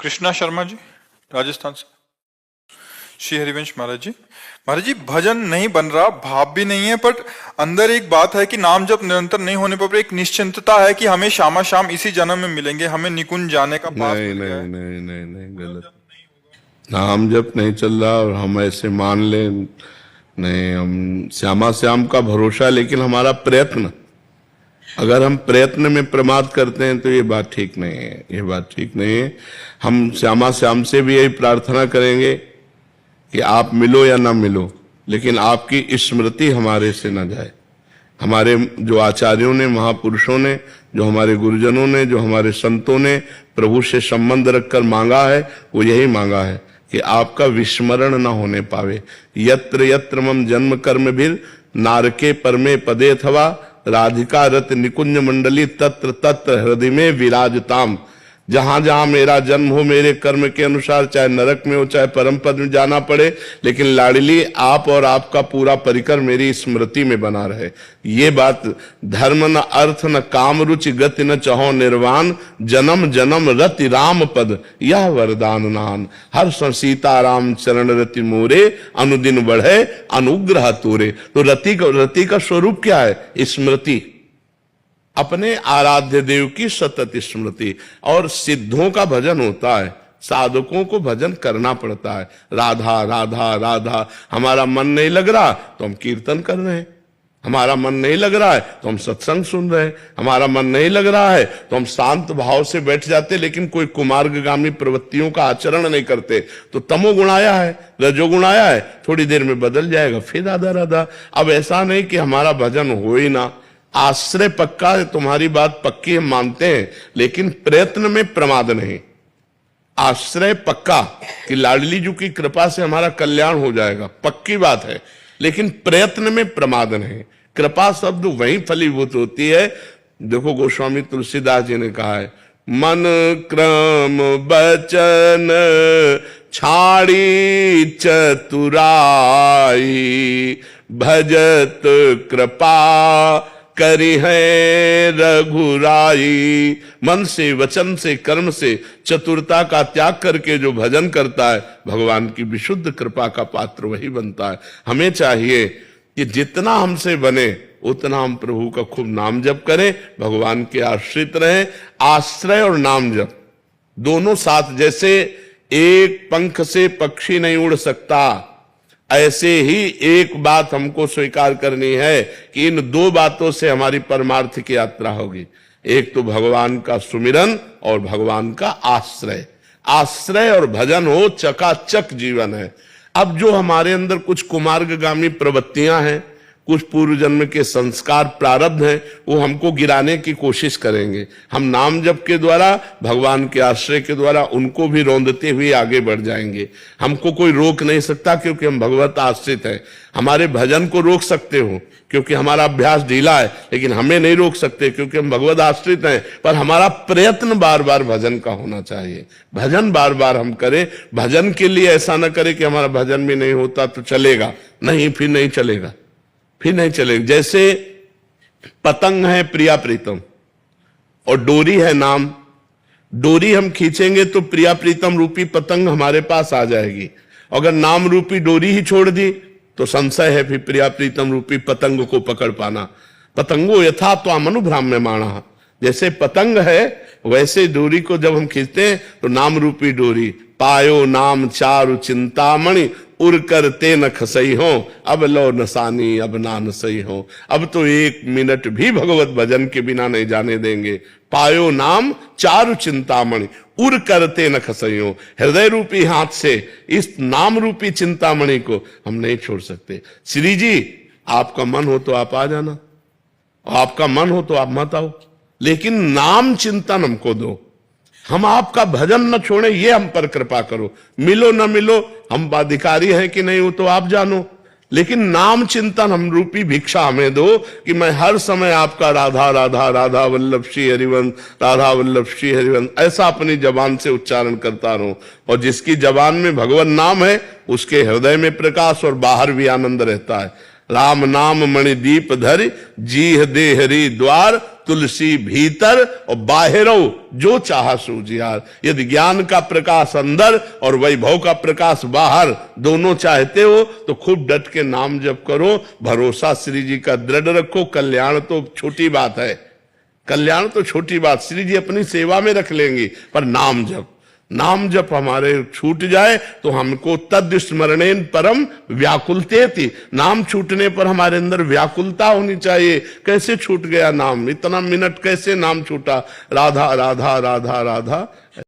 कृष्णा शर्मा जी, राजस्थान से। श्री हरिवंश महाराज जी, भजन नहीं बन रहा, भाव भी नहीं है, पर अंदर एक बात है कि नाम जब निरंतर नहीं होने पर एक निश्चिंतता है कि हमें शामा शाम इसी जन्म में मिलेंगे, हमें निकुंज जाने का पास नहीं मिल गया है। नहीं नहीं नहीं, गलत। नाम जप नहीं चल रहा और हम ऐसे मान ले, नहीं, हम श्यामा श्याम का भरोसा, लेकिन हमारा प्रयत्न, अगर हम प्रयत्न में प्रमाद करते हैं तो ये बात ठीक नहीं है, ये बात ठीक नहीं है। हम श्यामा श्याम से भी यही प्रार्थना करेंगे कि आप मिलो या ना मिलो, लेकिन आपकी स्मृति हमारे से ना जाए। हमारे जो आचार्यों ने, महापुरुषों ने, जो हमारे गुरुजनों ने, जो हमारे संतों ने प्रभु से संबंध रखकर मांगा है, वो यही मांगा है कि आपका विस्मरण ना होने पावे। यत्र यत्र मम जन्म कर्म भीर नारके परमे पदे अथवा राधिका रत निकुंज मंडली तत्र तत्र हृदय में विराजताम। जहां जहां मेरा जन्म हो, मेरे कर्म के अनुसार, चाहे नरक में हो चाहे परम पद में जाना पड़े, लेकिन लाडली आप और आपका पूरा परिकर मेरी स्मृति में बना रहे। ये बात, धर्म न अर्थ न काम रुचि गति न चहो निर्वाण, जन्म जन्म रति राम पद यह वरदान नान। हर सीता राम चरण रति मोरे, अनुदिन बढ़े अनुग्रह तोरे। तो रति का स्वरूप क्या है? स्मृति, अपने आराध्य देव की सतत स्मृति। और सिद्धों का भजन होता है, साधकों को भजन करना पड़ता है। राधा राधा राधा। हमारा मन नहीं लग रहा तो हम कीर्तन कर रहे हैं, हमारा मन नहीं लग रहा है तो हम सत्संग सुन रहे हैं, हमारा मन नहीं लग रहा है तो हम शांत भाव से बैठ जाते, लेकिन कोई कुमार्गगामी प्रवृत्तियों का आचरण नहीं करते। तो तमोगुण आया है, रजोगुण आया है, थोड़ी देर में बदल जाएगा, फिर राधा राधा। अब ऐसा नहीं कि हमारा भजन हो ही ना, आश्रय पक्का है, तुम्हारी बात पक्की हम मानते हैं, लेकिन प्रयत्न में प्रमाद नहीं। आश्रय पक्का कि लाडली जी की कृपा से हमारा कल्याण हो जाएगा, पक्की बात है, लेकिन प्रयत्न में प्रमाद नहीं। कृपा शब्द वहीं फलीभूत होती है। देखो गोस्वामी तुलसीदास जी ने कहा है, मन क्रम बचन छाड़ी चतुराई, भजत कृपा करी है रघुराई। मन से, वचन से, कर्म से चतुरता का त्याग करके जो भजन करता है, भगवान की विशुद्ध कृपा का पात्र वही बनता है। हमें चाहिए कि जितना हमसे बने उतना हम प्रभु का खूब नाम जप करें, भगवान के आश्रित रहें। आश्रय और नाम जप दोनों साथ, जैसे एक पंख से पक्षी नहीं उड़ सकता, ऐसे ही एक बात हमको स्वीकार करनी है कि इन दो बातों से हमारी परमार्थ की यात्रा होगी। एक तो भगवान का सुमिरन और भगवान का आश्रय। आश्रय और भजन हो, चकाचक जीवन है। अब जो हमारे अंदर कुछ कुमार्गगामी प्रवृत्तियां हैं, कुछ पूर्व जन्म के संस्कार प्रारब्ध हैं, वो हमको गिराने की कोशिश करेंगे। हम नाम जप के द्वारा, भगवान के आश्रय के द्वारा उनको भी रौंदते हुए आगे बढ़ जाएंगे। हमको कोई रोक नहीं सकता क्योंकि हम भगवत आश्रित हैं। हमारे भजन को रोक सकते हो क्योंकि हमारा अभ्यास ढीला है, लेकिन हमें नहीं रोक सकते क्योंकि हम भगवत आश्रित हैं। पर हमारा प्रयत्न बार बार भजन का होना चाहिए, भजन बार बार हम करें। भजन के लिए ऐसा ना करें कि हमारा भजन भी नहीं होता तो चलेगा, नहीं, फिर नहीं चलेगा, फिर नहीं चलेगा। जैसे पतंग है प्रिया प्रीतम और डोरी है नाम। डोरी हम खींचेंगे तो प्रिया प्रीतम रूपी पतंग हमारे पास आ जाएगी। अगर नाम रूपी डोरी ही छोड़ दी तो संशय है फिर प्रिया प्रीतम रूपी पतंग को पकड़ पाना। पतंगो यथा तो मनुभ्राम्यमाणः। जैसे पतंग है वैसे डोरी को जब हम खींचते हैं तो नाम रूपी डोरी। पायो नाम चारु चिंतामणि, उड़ कर ते न खसई हो, अब लो नसानी अब ना नसई हो। अब तो एक मिनट भी भगवत भजन के बिना नहीं जाने देंगे। पायो नाम चारु चिंतामणि, उड़ करते न खसई हो। हृदय रूपी हाथ से इस नाम रूपी चिंतामणि को हम नहीं छोड़ सकते। श्री जी, आपका मन हो तो आप आ जाना, आपका मन हो तो आप मत आओ, लेकिन नाम चिंतन हमको दो। हम आपका भजन न छोड़े, ये हम पर कृपा करो। मिलो न मिलो, हम अधिकारी हैं कि नहीं वो तो आप जानो, लेकिन नाम चिंतन हम रूपी भिक्षा हमें दो कि मैं हर समय आपका राधा राधा राधा वल्लभ श्री हरिवंश, राधा वल्लभ श्री हरिवंश ऐसा अपनी जबान से उच्चारण करता रहूं। और जिसकी जबान में भगवान नाम है उसके हृदय में प्रकाश और बाहर भी आनंद रहता है। राम नाम मणि दीप धरि जीह देहरी द्वार तुलसी भीतर और बाहरो जो चाह सूझियार। यदि ज्ञान का प्रकाश अंदर और वैभव का प्रकाश बाहर दोनों चाहते हो तो खूब डट के नाम जप करो, भरोसा श्री जी का दृढ़ रखो। कल्याण तो छोटी बात है, कल्याण तो छोटी बात श्री जी अपनी सेवा में रख लेंगे, पर नाम जप हमारे छूट जाए तो हमको तद स्मरणेन परम व्याकुलते थी। नाम छूटने पर हमारे अंदर व्याकुलता होनी चाहिए। कैसे छूट गया नाम, इतना मिनट कैसे नाम छूटा, राधा राधा राधा राधा।